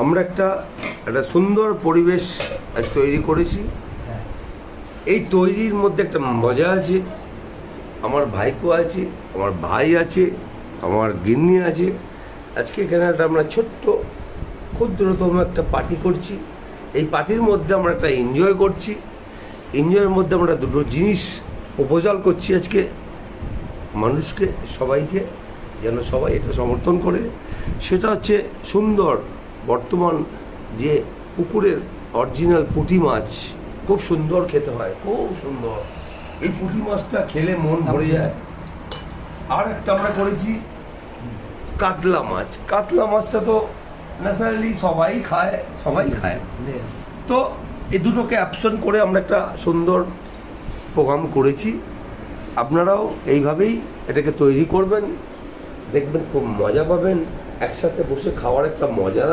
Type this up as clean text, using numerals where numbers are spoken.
আমরা একটা সুন্দর পরিবেশ আজ তৈরি করেছি। এই তৈরির মধ্যে একটা মজা আছে। আমার ভাইপো আছে, আমার ভাই আছে, আমার গিন্নি আছে। আজকে এখানে আমরা ছোট্ট ক্ষুদ্রতম একটা পার্টি করছি। এই পার্টির মধ্যে আমরা একটা এনজয় করছি। এনজয়ের মধ্যে আমরা দুটো জিনিস প্রপোজাল করছি আজকে মানুষকে, সবাইকে, যেন সবাই এটা সমর্থন করে। সেটা হচ্ছে সুন্দর বর্তমান যে পুকুরের অরিজিনাল পুঁটি মাছ, খুব সুন্দর খেতে হয়, খুব সুন্দর। এই পুঁটি মাছটা খেলে মন ভরে যায়। আর একটা আমরা করেছি কাতলা মাছ। কাতলা মাছটা তো ন্যাচারালি সবাই খায়। তো এই দুটোকে অ্যাপশন করে আমরা একটা সুন্দর প্রোগ্রাম করেছি। আপনারাও এইভাবেই এটাকে তৈরি করবেন, দেখবেন খুব মজা পাবেন। একসাথে বসে খাওয়ার একটা মজা।